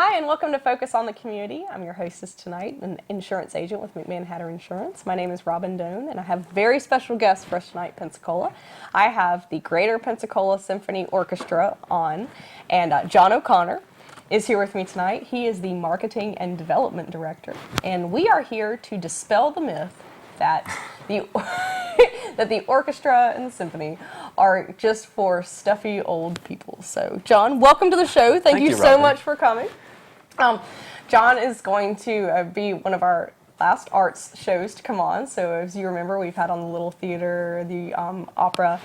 Hi, and welcome to Focus on the Community. I'm your hostess tonight, an insurance agent with McMahon Hatter Insurance. My name is Robin Doan, and I have a very special guest for us tonight, Pensacola. I have the Greater Pensacola Symphony Orchestra on, and John O'Connor is here with me tonight. He is the Marketing and Development Director, and we are here to dispel the myth that the that the orchestra and the symphony are just for stuffy old people. So, John, welcome to the show. Thank you so much for coming. John is going to be one of our last arts shows to come on. So, as you remember, we've had on the Little Theater, the opera.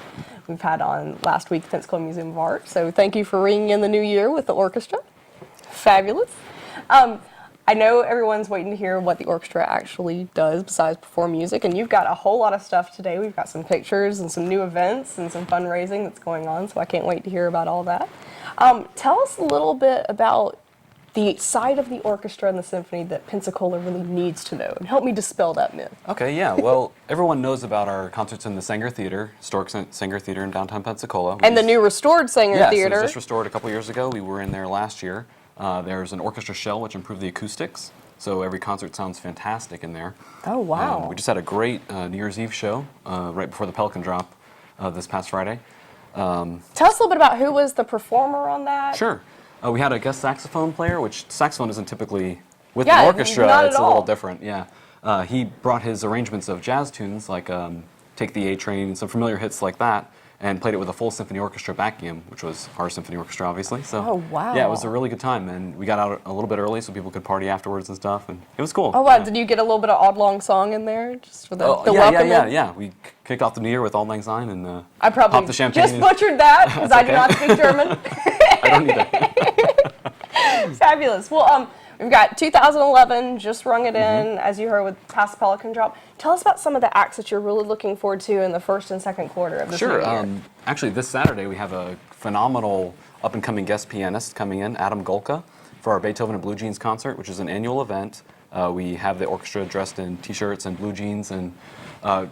We've had on last week the Pensacola Museum of Art. So, thank you for ringing in the new year with the orchestra. Fabulous. I know everyone's waiting to hear what the orchestra actually does besides perform music, and you've got a whole lot of stuff today. We've got some pictures and some new events and some fundraising that's going on, so I can't wait to hear about all that. Tell us a little bit about the side of the orchestra and the symphony that Pensacola really needs to know, and help me dispel that myth. Okay, yeah. Well, everyone knows about our concerts in the Sanger Theater, historic Sanger Theater in downtown Pensacola. And the new restored Sanger Theater. Yes, it was just restored a couple years ago. We were in there last year. There's an orchestra shell which improved the acoustics, so every concert sounds fantastic in there. Oh, wow. We just had a great New Year's Eve show right before the Pelican Drop this past Friday. Tell us a little bit about who was the performer on that. Sure. We had a guest saxophone player, which saxophone isn't typically with the orchestra. It's a little different, yeah. He brought his arrangements of jazz tunes like Take the A Train, some familiar hits like that, and played it with a full symphony orchestra backing, which was our symphony orchestra, obviously. So, oh, wow. Yeah, it was a really good time, and we got out a little bit early so people could party afterwards and stuff, and it was cool. Oh, wow. Yeah. Did you get a little bit of Odd Long Song in there, just for the welcome? Yeah. We kicked off the new year with Auld Lang Syne and I probably popped the champagne. Just butchered that, because I do not speak German. I don't either. Fabulous. Well, we've got 2011, just rung it in, as you heard with Past the Pelican Drop. Tell us about some of the acts that you're really looking forward to in the first and second quarter of this new year. Actually, this Saturday we have a phenomenal up-and-coming guest pianist coming in, Adam Golka, for our Beethoven and Blue Jeans concert, which is an annual event. We have the orchestra dressed in T-shirts and blue jeans and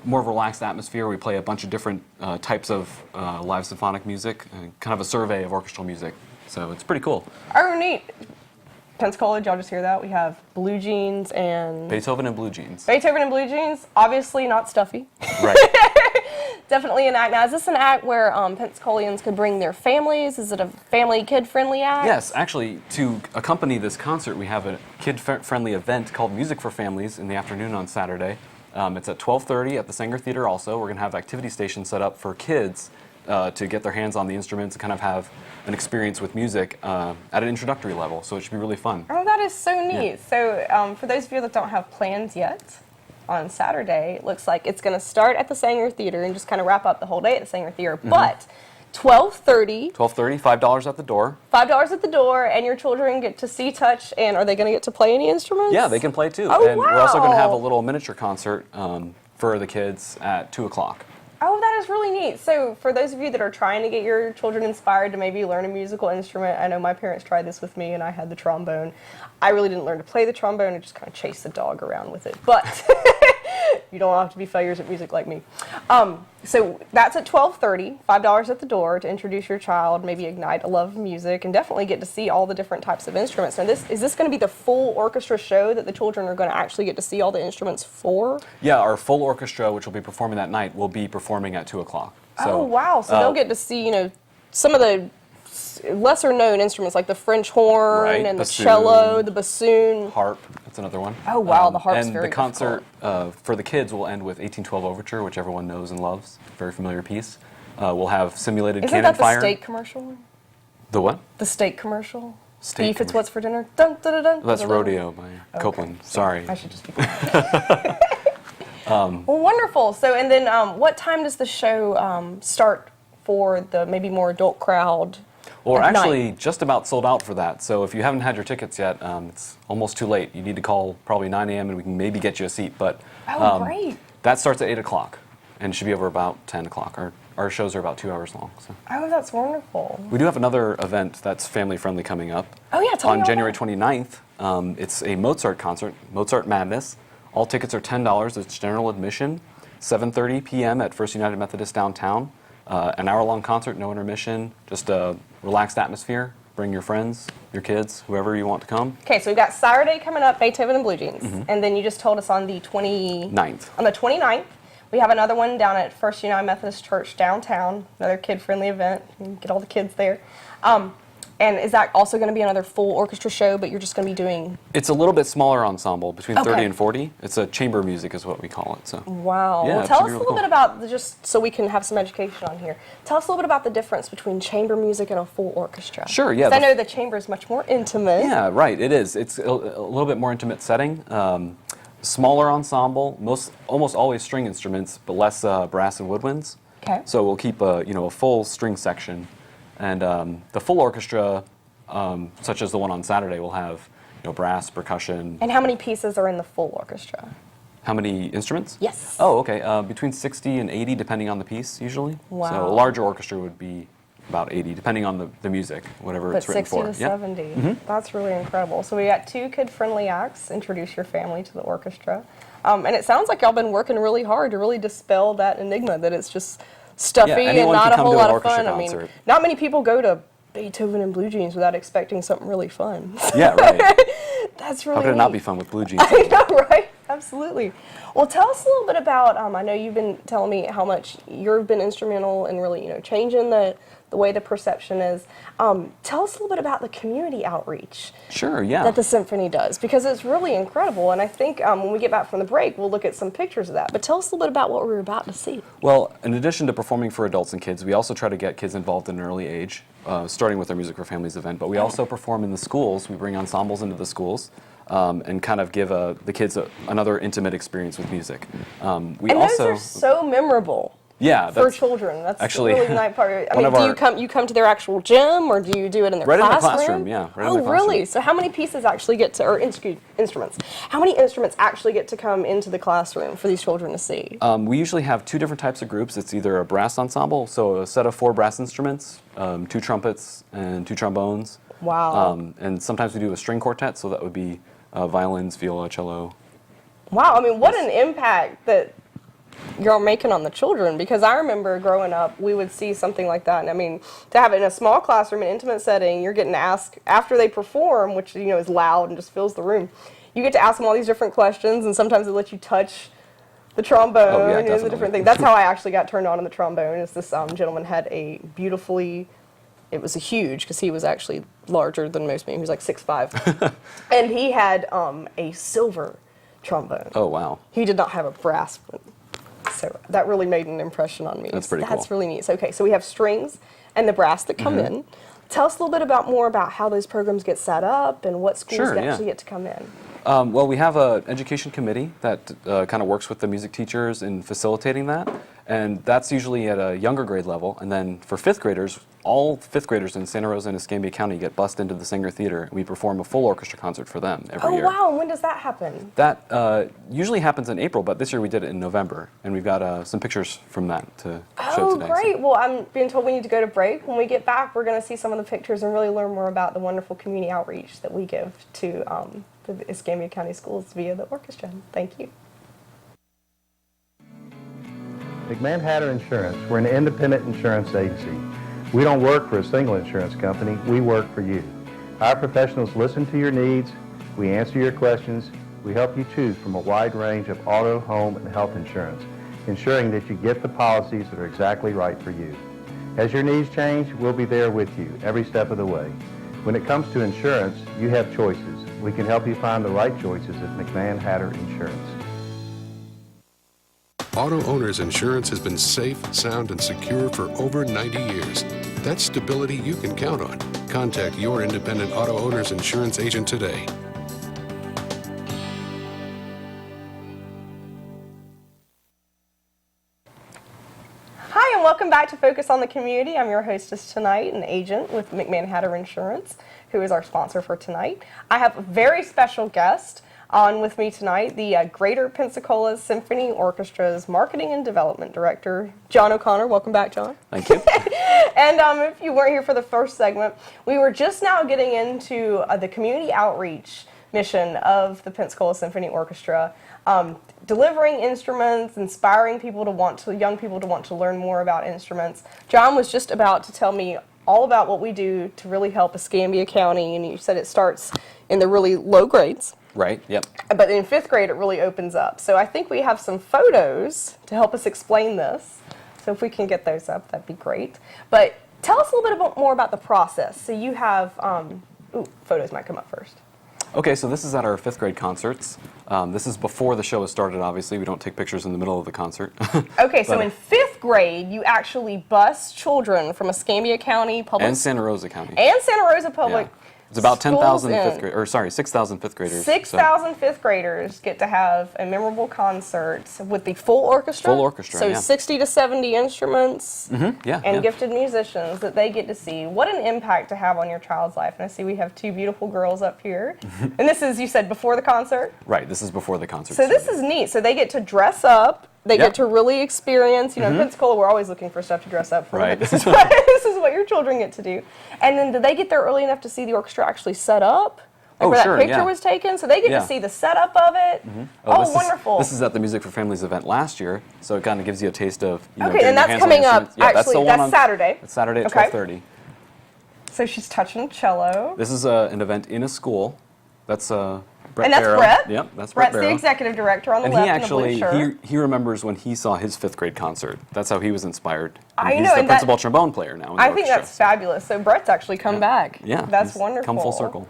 more of a relaxed atmosphere. We play a bunch of different types of live symphonic music, kind of a survey of orchestral music. So it's pretty cool. Oh, neat. Pensacola, did y'all just hear that? We have Blue Jeans and... Beethoven and Blue Jeans. Beethoven and Blue Jeans, obviously not stuffy. Right. Definitely an act. Now, is this an act where Pensacolians could bring their families? Is it a family, kid-friendly act? Yes, actually, to accompany this concert, we have a kid-friendly event called Music for Families in the afternoon on Saturday. It's at 12:30 at the Sanger Theater also. We're going to have activity stations set up for kids to get their hands on the instruments and kind of have an experience with music at an introductory level, so it should be really fun. Oh, that is so neat. Yeah. So for those of you that don't have plans yet, on Saturday, it looks like it's going to start at the Sanger Theater and just kind of wrap up the whole day at the Sanger Theater, but 12:30. $5 at the door. $5 at the door, and your children get to see, touch, and are they going to get to play any instruments? Yeah, they can play too. Oh, and wow. We're also going to have a little miniature concert for the kids at 2 o'clock. Oh, that is really neat. So for those of you that are trying to get your children inspired to maybe learn a musical instrument, I know my parents tried this with me and I had the trombone. I really didn't learn to play the trombone, I just kind of chased the dog around with it. But you don't have to be failures at music like me. So that's at 12:30, $5 at the door to introduce your child, maybe ignite a love of music, and definitely get to see all the different types of instruments. Now, is this going to be the full orchestra show that the children are going to actually get to see all the instruments for? Yeah, our full orchestra, which will be performing that night, will be performing at 2 o'clock. So, oh, wow. So they'll get to see, some of the lesser-known instruments like the French horn and bassoon, the cello, the bassoon. Harp, that's another one. Oh, wow, the harp's and very the concert for the kids will end with 1812 Overture, which everyone knows and loves. Very familiar piece. We'll have simulated cannon fire. Isn't that the steak commercial? The what? The steak commercial. Steak Beef, it's what's for dinner. Dun, dun, dun, dun, that's Rodeo by Copeland. Sorry. I should just be well, wonderful. So, and then what time does the show start for the maybe more adult crowd? Well, we're actually just about sold out for that. So if you haven't had your tickets yet, it's almost too late. You need to call probably 9 a.m. and we can maybe get you a seat. But great. That starts at 8 o'clock and should be over about 10 o'clock. Our shows are about 2 hours long. So. Oh, that's wonderful. We do have another event that's family-friendly coming up. Oh, yeah, tell me on January 29th. It's a Mozart concert, Mozart Madness. All tickets are $10. It's general admission. 7:30 p.m. at First United Methodist downtown. An hour-long concert, no intermission, just a relaxed atmosphere. Bring your friends, your kids, whoever you want to come. Okay, so we've got Saturday coming up, Beethoven and Blue Jeans, and then you just told us on the 9th. On the 29th, we have another one down at First United Methodist Church downtown, another kid-friendly event. You can get all the kids there. And is that also going to be another full orchestra show, but you're just going to be doing... It's a little bit smaller ensemble, between 30 Okay. and 40. It's a chamber music is what we call it. So. Wow. Yeah, Well, it tell should us be a really little cool. bit about, just so we can have some education on here, tell us a little bit about the difference between chamber music and a full orchestra. Sure, yeah. 'Cause I know the chamber is much more intimate. Yeah, right, it is. It's a little bit more intimate setting. Smaller ensemble, almost always string instruments, but less brass and woodwinds. Okay. So we'll keep a full string section. And the full orchestra, such as the one on Saturday, will have brass, percussion. And how many pieces are in the full orchestra? How many instruments? Yes. Oh, okay. Between 60 and 80, depending on the piece, usually. Wow. So a larger orchestra would be about 80, depending on the music, whatever But it's written 60 for. to Yeah. 70. That's really incredible. So we got 2 kid-friendly acts. Introduce your family to the orchestra. And it sounds like y'all been working really hard to really dispel that enigma that it's just stuffy Yeah, and anyone not can a come whole to an lot of orchestra fun. I mean, concert. not many people go to Beethoven and Blue Jeans without expecting something really fun. Yeah, right. That's really How could it not be neat. fun with blue jeans? I know, right? Absolutely. Well, tell us a little bit about. I know you've been telling me how much you've been instrumental in really, changing the way the perception is. Tell us a little bit about the community outreach Sure, yeah. that the symphony does, because it's really incredible. And I think when we get back from the break, we'll look at some pictures of that. But tell us a little bit about what we're about to see. Well, in addition to performing for adults and kids, we also try to get kids involved in an early age, starting with our Music for Families event. But we also perform in the schools. We bring ensembles into the schools and kind of give the kids another intimate experience with music. And those are so memorable. Yeah, For that's children, that's actually a really nice part. I one mean, of do our- you come to their actual gym, or do you do it in their Right in the classroom? classroom, yeah, right in Oh, the classroom. really? So how many pieces actually get to, or instruments? How many instruments actually get to come into the classroom for these children to see? We usually have 2 different types of groups. It's either a brass ensemble, so a set of 4 brass instruments, 2 trumpets and 2 trombones. Wow. And sometimes we do a string quartet, so that would be violins, viola, cello. Wow. I mean, what an impact that you're making on the children, because I remember growing up, we would see something like that. And I mean, to have it in a small classroom, an intimate setting, you're getting asked after they perform, which, is loud and just fills the room. You get to ask them all these different questions, and sometimes they let you touch the trombone. Oh, yeah, It's a definitely. different thing. That's how I actually got turned on in the trombone. Is this gentleman had a beautifully, it was a huge, because he was actually larger than most men. He was like 6'5", and he had a silver trombone. Oh, wow. He did not have a brass one. So that really made an impression on me. That's pretty That's cool. really neat. So, okay, so we have strings and the brass that come in. Tell us a little bit more about how those programs get set up and what schools Sure, yeah. actually get to come in. Well, we have an education committee that kind of works with the music teachers in facilitating that, and that's usually at a younger grade level. And then for 5th graders, all 5th graders in Santa Rosa and Escambia County get bused into the Singer Theater, and we perform a full orchestra concert for them every year. Oh, wow. And when does that happen? That usually happens in April, but this year we did it in November, and we've got some pictures from that to show Oh, today. great. Well, I'm being told we need to go to break. When we get back, we're going to see some of the pictures and really learn more about the wonderful community outreach that we give to the Escambia County schools via the orchestra. Thank you. McMahon Hatter Insurance, we're an independent insurance agency. We don't work for a single insurance company, we work for you. Our professionals listen to your needs, we answer your questions, we help you choose from a wide range of auto, home, and health insurance, ensuring that you get the policies that are exactly right for you. As your needs change, we'll be there with you every step of the way. When it comes to insurance, you have choices. We can help you find the right choices at McMahon Hatter Insurance. Auto Owners Insurance has been safe, sound, and secure for over 90 years. That's stability you can count on. Contact your independent Auto Owners Insurance agent today. Hi, and welcome back to Focus on the Community. I'm your hostess tonight, an agent with McMahon Hatter Insurance, who is our sponsor for tonight. I have a very special guest on with me tonight, the Greater Pensacola Symphony Orchestra's Marketing and Development Director, John O'Connor. Welcome back, John. Thank you. And if you weren't here for the first segment, we were just now getting into the community outreach mission of the Pensacola Symphony Orchestra, delivering instruments, inspiring young people to want to learn more about instruments. John was just about to tell me all about what we do to really help Escambia County, and you said it starts in the really low grades. Right, yep. But in 5th grade, it really opens up. So I think we have some photos to help us explain this. So if we can get those up, that'd be great. But tell us a little bit more about the process. So you have, photos might come up first. Okay, so this is at our 5th grade concerts. This is before the show has started, obviously. We don't take pictures in the middle of the concert. Okay, so But- in 5th grade, you actually bus children from Escambia County Public And Santa Rosa County. and Santa Rosa Public. Yeah. It's about 10,000 schools fifth in. grade, or sorry, 6,000 fifth graders. 6,000 5th graders get to have a memorable concert with the full orchestra. Full orchestra, So yeah. 60 to 70 instruments Yeah, and yeah. gifted musicians that they get to see. What an impact to have on your child's life. And I see we have 2 beautiful girls up here. And this is, you said, before the concert? Right, this is before the concert. So this started. is neat. So they get to dress up. They Yep. get to really experience, in Pensacola, we're always looking for stuff to dress up for. Right. This is what your children get to do. And then do they get there early enough to see the orchestra actually set up? Like Oh, where sure, that picture yeah. was taken? So they get Yeah. to see the setup of it. Oh, this wonderful. This is at the Music for Families event last year, so it kind of gives you a taste of, Okay, getting and your that's hands on coming up, instruments. Yeah, that's the actually, one that's Saturday. It's Saturday at Okay. 12:30. So she's touching cello. This is an event in a school. That's Brett And that's Barrow. Brett. Yep, that's Brett Brett's the Barrow. executive director on the And left he in the blue actually, shirt. he remembers when he saw his 5th grade concert. That's how he was inspired. And I he's know, the and that- principal trombone player now in the I think orchestra. that's fabulous. So Brett's actually come back. Yeah, That's he's wonderful. Come full circle.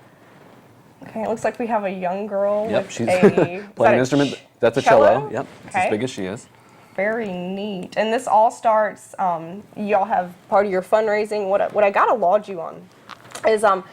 Okay, it looks like we have a young girl Yep, with she's a playing an instrument. That's a cello. Yep, it's Okay. as big as she is. Very neat. And this all starts, y'all have part of your fundraising. What I got to laud you on is out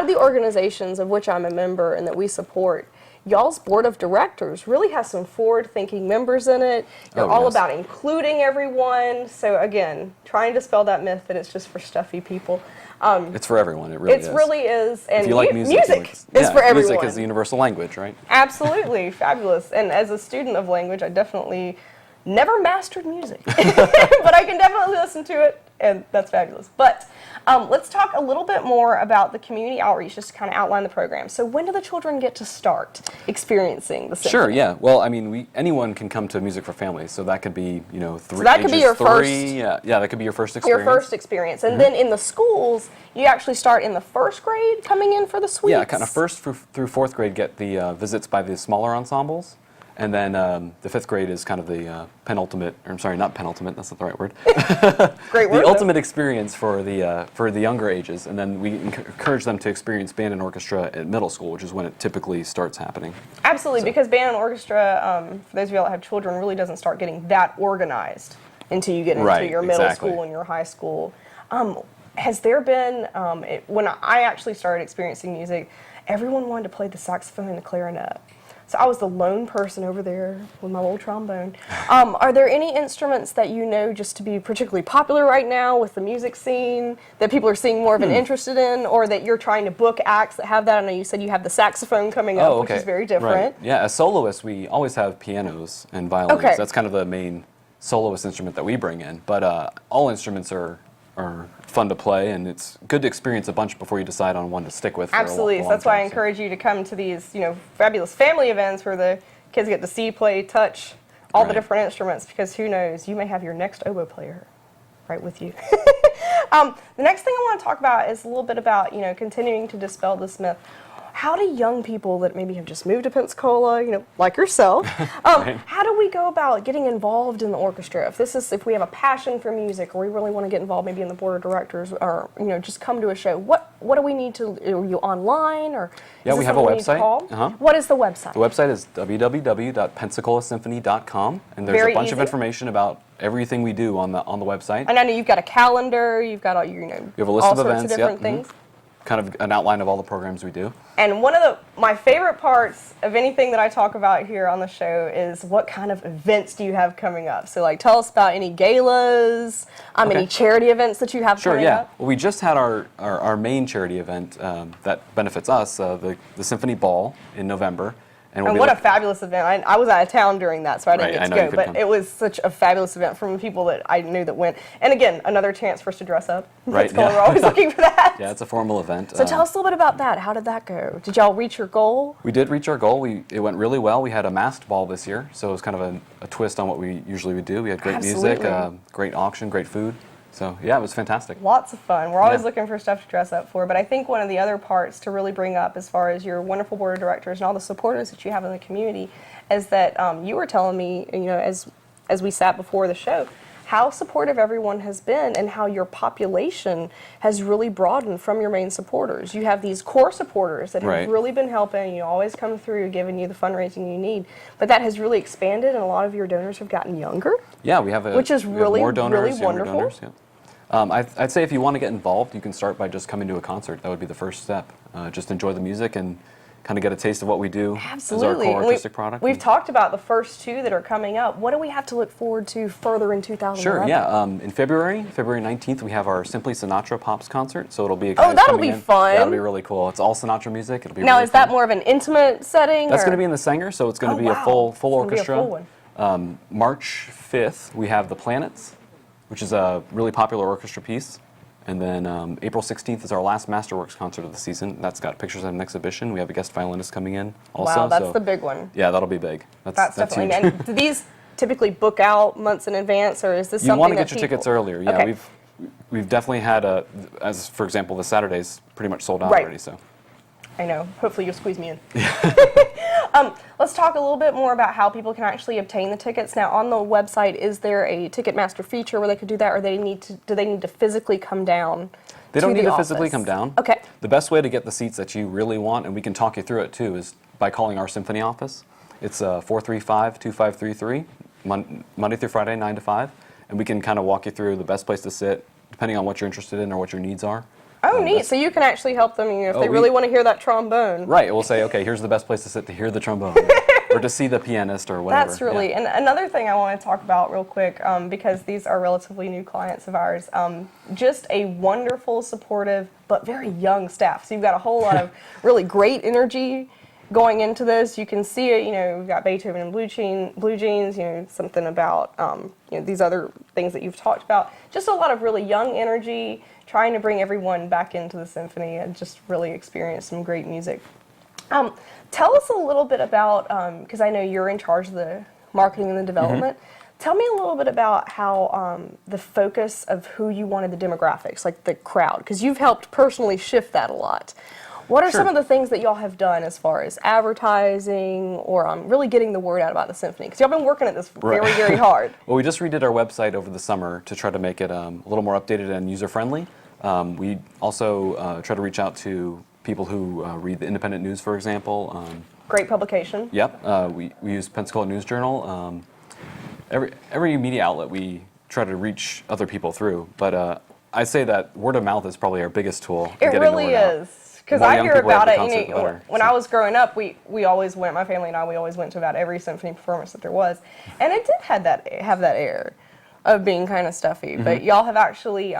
of the organizations of which I'm a member and that we support, y'all's board of directors really has some forward-thinking members in it. You're Oh, all yes. about including everyone. So again, trying to dispel that myth that it's just for stuffy people. It's for everyone. It really It is. really is. And If you like music, is yeah, for everyone. Music is the universal language, right? Absolutely, fabulous. And as a student of language, I definitely never mastered music, but I can definitely listen to it, and that's fabulous. But let's talk a little bit more about the community outreach, just to kind of outline the program. So when do the children get to start experiencing the symphony? Sure, yeah. Well, I mean, anyone can come to Music for Families, so that could be, 3. So that could be ages your 3, first- Yeah, that could be your first Your experience. first experience. And then in the schools, you actually start in the 1st grade coming in for the suites? Yeah, kind of first through 4th grade get the visits by the smaller ensembles, and then the 5th grade is kind of the penultimate, or I'm sorry, not penultimate, that's not the right word. Great word, The though. ultimate experience for the younger ages, and then we encourage them to experience band and orchestra at middle school, which is when it typically starts happening. Absolutely, because band and orchestra, for those of y'all that have children, really doesn't start getting that organized until you get into Right, your middle exactly. school and your high school. Has there been, when I actually started experiencing music, everyone wanted to play the saxophone and the clarinet. So I was the lone person over there with my little trombone. Are there any instruments that you know just to be particularly popular right now with the music scene that people are seeing more of an interested in, or that you're trying to book acts that have that? I know you said you have the saxophone coming up, which is very different. Right. Yeah, as soloists, we always have pianos and violins. Okay. That's kind of the main soloist instrument that we bring in. But all instruments are fun to play, and it's good to experience a bunch before you decide on one to stick with. For Absolutely. A So long that's why I time, encourage you to come to these, fabulous family events where the kids get to see, play, touch all the Right. different instruments, because who knows, you may have your next oboe player right with you. The next thing I want to talk about is a little bit about, continuing to dispel this myth. How do young people that maybe have just moved to Pensacola, like yourself, how do we go about getting involved in the orchestra? If we have a passion for music, or we really want to get involved maybe in the board of directors, or just come to a show, what do we need to? Are you online, or Yeah, is we this have a something need to website. call? Uh-huh. What is the website? The website is www.pensacolaSymphony.com, and there's Very a bunch of easy. information about everything we do on the website. And I know you've got a calendar, you've got all We have a list all of sorts events, of different yep, things. kind of an outline of all the programs we do. And one of my favorite parts of anything that I talk about here on the show is what kind of events do you have coming up? So tell us about any galas, Okay. any charity events that you have Sure, coming yeah. up. Well, we just had our main charity event that benefits us, the Symphony Ball in November. And we'll And be what a look- fabulous event. I was out of town during that, so I didn't Right, I get know to you go. couldn't But come. it was such a fabulous event from people that I knew that went. And again, another chance for us to dress up. Right, Pensacola, yeah. We're always looking for that. Yeah, it's a formal event. So tell us a little bit about that. How did that go? Did y'all reach your goal? We did reach our goal. It went really well. We had a masked ball this year, so it was kind of a twist on what we usually would do. We had great music, Absolutely. great auction, great food. So yeah, it was fantastic. Lots of fun. We're always Yeah. looking for stuff to dress up for. But I think one of the other parts to really bring up, as far as your wonderful board of directors and all the supporters that you have in the community, is that you were telling me, as we sat before the show, how supportive everyone has been and how your population has really broadened from your main supporters. You have these core supporters that have Right. really been helping. You always come through, giving you the fundraising you need. But that has really expanded, and a lot of your donors have gotten younger. Yeah, we have Which is we have really, more donors, really younger wonderful. Donors, yeah. I'd say if you want to get involved, you can start by just coming to a concert. That would be the first step. Just enjoy the music and kind of get a taste of what we do Absolutely. as our core And artistic product. We've talked about the first two that are coming up. What do we have to look forward to further in 2011? Sure, yeah. In February 19th, we have our Simply Sinatra Pops concert. So it'll be Oh, that'll coming be in. fun. That'll be really cool. It's all Sinatra music. It'll be Now, really is that fun. more of an intimate setting? That's or? going to be in the Sanger, so it's going to Oh, be wow. a full It's gonna be a orchestra. full one. March 5th, we have The Planets, which is a really popular orchestra piece. And then April 16th is our last Masterworks concert of the season. That's got pictures of an exhibition. We have a guest violinist coming in also. Wow, that's so- the big one. Yeah, that'll be big. That's definitely. huge. And do these typically book out months in advance, or is this You something want to that get your people- tickets earlier. Yeah, Okay. we've definitely had as for example, the Saturday's pretty much sold out Right. already. So I know. Hopefully, you'll squeeze me in. Let's talk a little bit more about how people can actually obtain the tickets. Now, on the website, is there a Ticketmaster feature where they could do that, or do they need to physically come down? they don't to need the to physically office? come down. Okay. The best way to get the seats that you really want, and we can talk you through it too, is by calling our symphony office. It's 435-2533, Monday through Friday, 9 to 5, and we can kind of walk you through the best place to sit, depending on what you're interested in or what your needs are. Oh, neat. So you can actually help them, if they we- really want to hear that trombone. Right, we'll say, okay, here's the best place to sit to hear the trombone, or to see the pianist, or whatever. That's really, yeah. and another thing I want to talk about real quick, because these are relatively new clients of ours, just a wonderful, supportive, but very young staff. So you've got a whole lot of really great energy going into this. You can see it, we've got Beethoven and Blue Jeans, something about, these other things that you've talked about. Just a lot of really young energy, trying to bring everyone back into the symphony and just really experience some great music. Tell us a little bit about, because I know you're in charge of the marketing and the development. Tell me a little bit about how the focus of who you wanted the demographics, like the crowd, because you've helped personally shift that a lot. What are some Sure. of the things that y'all have done as far as advertising or really getting the word out about the symphony? Because y'all been working at this Right. very, very hard. Well, we just redid our website over the summer to try to make it a little more updated and user-friendly. We also try to reach out to people who read the independent news, for example. Great publication. Yep, we use Pensacola News Journal. Every media outlet we try to reach other people through, but I'd say that word of mouth is probably our biggest tool. in It getting really the word out. is. Because The more I young hear people at about the it, concert, the better. when I was growing up, we always went, my family and I, we always went to about every symphony performance that there was. And it did have that air of being kind of stuffy. Mm-hmm. But y'all have actually,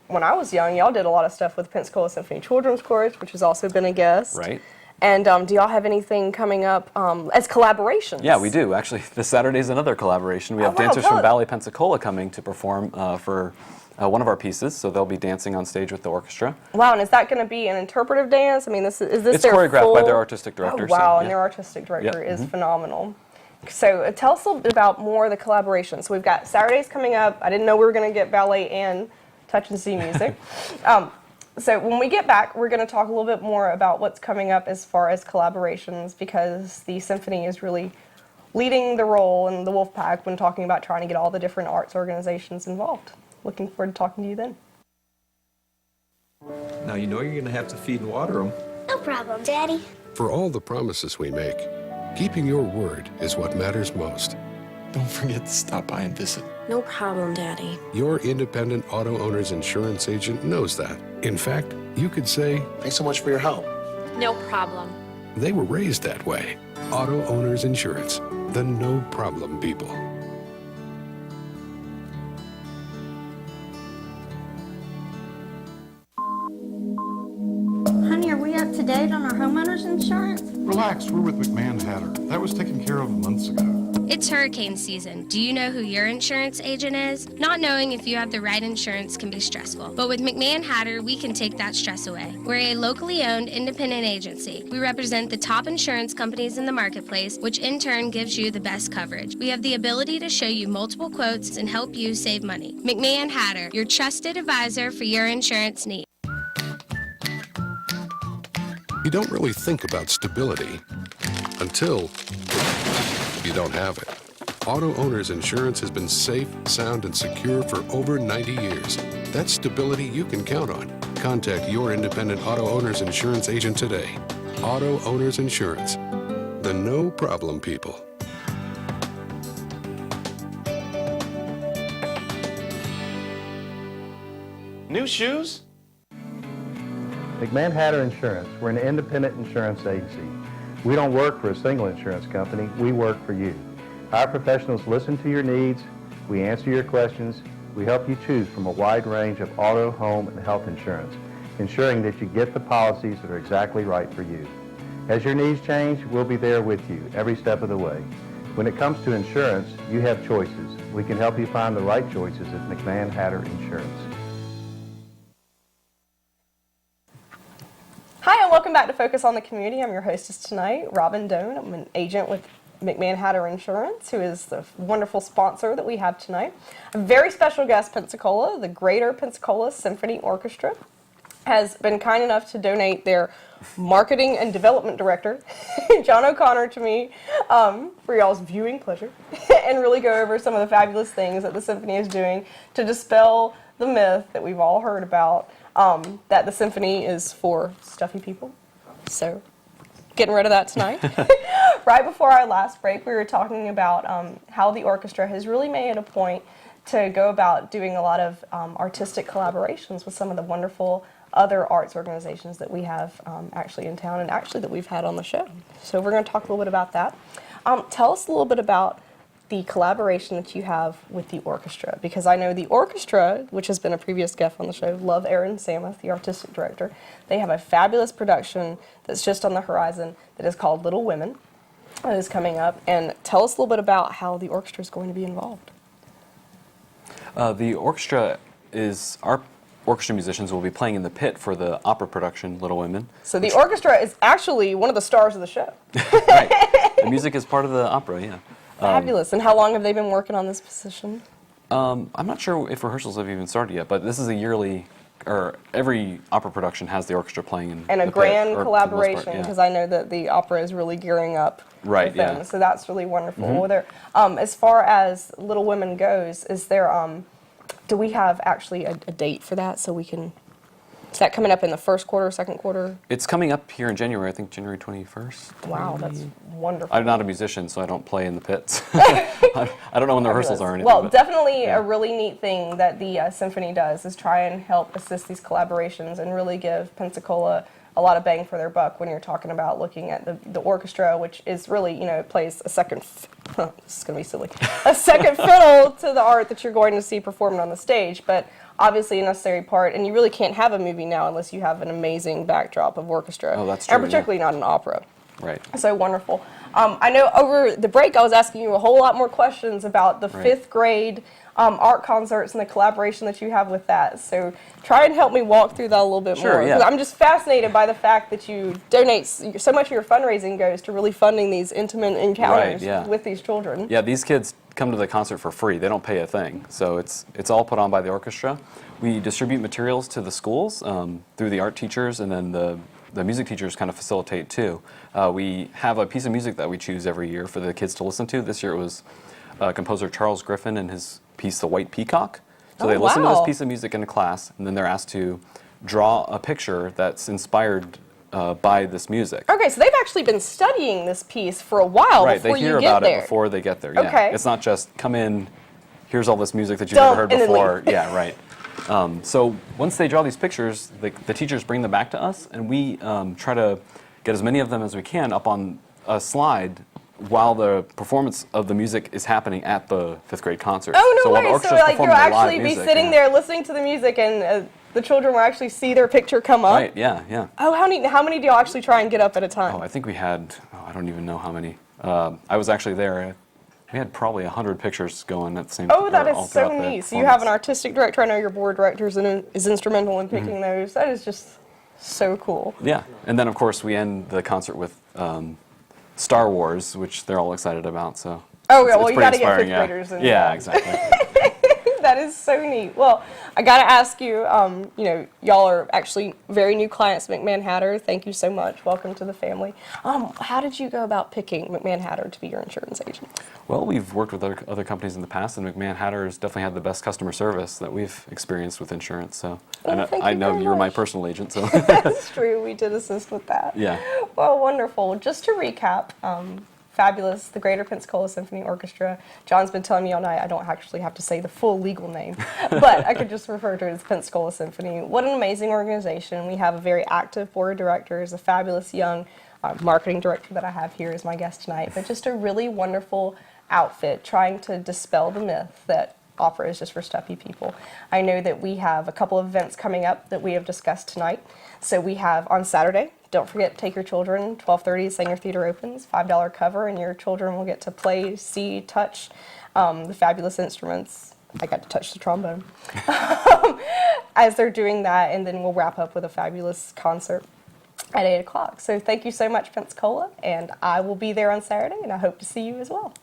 when I was young, y'all did a lot of stuff with Pensacola Symphony Children's Chorus, which has also been a guest. Right. And do y'all have anything coming up as collaborations? Yeah, we do. Actually, this Saturday is another collaboration. We have wow, dancers tell from us. Ballet Pensacola coming to perform for one of our pieces, so they'll be dancing on stage with the orchestra. Wow, and is that going to be an interpretive dance? I mean, is this It's their choreographed full... by their artistic director, Oh, so, wow, and yeah. their artistic director Yep, is phenomenal. So tell us a little bit about more of the collaboration. So we've got Saturdays coming up. I didn't know we were going to get ballet and touch and see music. So when we get back, we're going to talk a little bit more about what's coming up as far as collaborations, because the symphony is really leading the role in the Wolfpack when talking about trying to get all the different arts organizations involved. Looking forward to talking to you then. Now you know you're gonna have to feed and water them. No problem, Daddy. For all the promises we make, keeping your word is what matters most. Don't forget to stop by and visit. No problem, Daddy. Your independent auto owner's insurance agent knows that. In fact, you could say Thanks so much for your help. No problem. they were raised that way. Auto Owners Insurance, the no problem people. Honey, are we up to date on our homeowner's insurance? Relax, we're with McMahon Hatter. That was taken care of months ago. It's hurricane season. Do you know who your insurance agent is? Not knowing if you have the right insurance can be stressful, but with McMahon Hatter, we can take that stress away. We're a locally owned independent agency. We represent the top insurance companies in the marketplace, which in turn gives you the best coverage. We have the ability to show you multiple quotes and help you save money. McMahon Hatter, your trusted advisor for your insurance needs. You don't really think about stability until you don't have it. Auto Owners Insurance has been safe, sound, and secure for over 90 years. That's stability you can count on. Contact your independent Auto Owners Insurance agent today. Auto Owners Insurance, the no problem people. New shoes? McMahon Hatter Insurance, we're an independent insurance agency. We don't work for a single insurance company, we work for you. Our professionals listen to your needs, we answer your questions, we help you choose from a wide range of auto, home, and health insurance, ensuring that you get the policies that are exactly right for you. As your needs change, we'll be there with you every step of the way. When it comes to insurance, you have choices. We can help you find the right choices at McMahon Hatter Insurance. Hi, and welcome back to Focus on the Community. I'm your hostess tonight, Robin Doan. I'm an agent with McMahon Hatter Insurance, who is the wonderful sponsor that we have tonight. A very special guest, Pensacola, the Greater Pensacola Symphony Orchestra, has been kind enough to donate their marketing and development director, John O'Connor, to me for y'all's viewing pleasure and really go over some of the fabulous things that the symphony is doing to dispel the myth that we've all heard about, that the symphony is for stuffy people. So, getting rid of that tonight. Right before our last break, we were talking about how the orchestra has really made it a point to go about doing a lot of artistic collaborations with some of the wonderful other arts organizations that we have actually in town and actually that we've had on the show. So we're going to talk a little bit about that. Tell us a little bit about the collaboration that you have with the orchestra, because I know the orchestra, which has been a previous guest on the show, love Aaron Samuth, the artistic director. They have a fabulous production that's just on the horizon that is called Little Women that is coming up. And tell us a little bit about how the orchestra is going to be involved. The orchestra is, our orchestra musicians will be playing in the pit for the opera production, Little Women. So the orchestra is actually one of the stars of the show. Right. The music is part of the opera, yeah. Fabulous. And how long have they been working on this position? I'm not sure if rehearsals have even started yet, but this is a yearly, or every opera production has the orchestra playing in And a the grand pit, or for the most collaboration, part, yeah. because I know that the opera is really gearing up Right, with them. yeah. So that's really wonderful. There, as far as Little Women goes, is there, do we have actually a date for that so we can, is that coming up in the first quarter, second quarter? It's coming up here in January, I think January 21st. Wow, that's wonderful. I'm not a musician, so I don't play in the pits. I don't know when the rehearsals are or anything. Well, but- definitely yeah. a really neat thing that the symphony does is try and help assist these collaborations and really give Pensacola a lot of bang for their buck when you're talking about looking at the orchestra, which is really, you know, it plays a second, this is going to be silly, a second fiddle to the art that you're going to see performed on the stage, but obviously a necessary part, and you really can't have a movie now unless you have an amazing backdrop of orchestra. Oh, that's true, and particularly not an opera. Right. So wonderful. I know over the break I was asking you a whole lot more questions about the Right. fifth grade art concerts and the collaboration that you have with that. So try and help me walk through that a little bit Sure, more. yeah. 'Cause I'm just fascinated by the fact that you donate so much of your fundraising goes to really funding these intimate encounters Right, yeah. with these children. Yeah, these kids come to the concert for free. They don't pay a thing. So it's all put on by the orchestra. We distribute materials to the schools through the art teachers, and then the music teachers kind of facilitate too. We have a piece of music that we choose every year for the kids to listen to. This year it was composer Charles Griffin and his piece, The White Peacock. So they listen to this piece of music in a class, and then they're asked to draw a picture that's inspired by this music. Okay, so they've actually been studying this piece for a while Right, before they hear you get about there. it before they get there. Yeah. Okay. It's not just come in, here's all this music that you've Dump, never heard and then before. leave. Yeah, right. So once they draw these pictures, the teachers bring them back to us, and we try to get as many of them as we can up on a slide while the performance of the music is happening at the fifth grade concert. Oh, no so while way. the So orchestra's like you'll performing the live actually be music, sitting yeah. there listening to the music and the children will actually see their picture come up. Right, yeah, yeah. Oh, how neat. How many do y'all actually try and get up at a time? Oh, I think we had, I don't even know how many. I was actually there. We had probably 100 pictures going at the same Oh, that or all is so throughout the neat. So you have an performance. artistic director. I know your board director is instrumental in picking those. That is just so cool. Yeah, and then of course we end the concert with Star Wars, which they're all excited about. So Oh, yeah, it's well, you pretty gotta get inspiring, fifth graders involved. Yeah, exactly. That is so neat. Well, I got to ask you, y'all are actually very new clients, McMahon Hatter. Thank you so much. Welcome to the family. How did you go about picking McMahon Hatter to be your insurance agent? Well, we've worked with other companies in the past, and McMahon Hatter has definitely had the best customer service that we've experienced with insurance. So Well, thank I you know very you were my much. personal agent, so That's true. We did assist with that. yeah. Well, wonderful. Just to recap, fabulous, the Greater Pensacola Symphony Orchestra. John's been telling me all night I don't actually have to say the full legal name, but I could just refer to it as Pensacola Symphony. What an amazing organization. We have a very active board of directors, a fabulous young marketing director that I have here as my guest tonight, but just a really wonderful outfit trying to dispel the myth that opera is just for stuffy people. I know that we have a couple of events coming up that we have discussed tonight. So we have on Saturday, don't forget, take your children, 12:30, Sanger Theater opens, $5 cover, and your children will get to play, see, touch the fabulous instruments. I got to touch the trombone as they're doing that, and then we'll wrap up with a fabulous concert at 8 o'clock. So thank you so much, Pensacola, and I will be there on Saturday, and I hope to see you as well.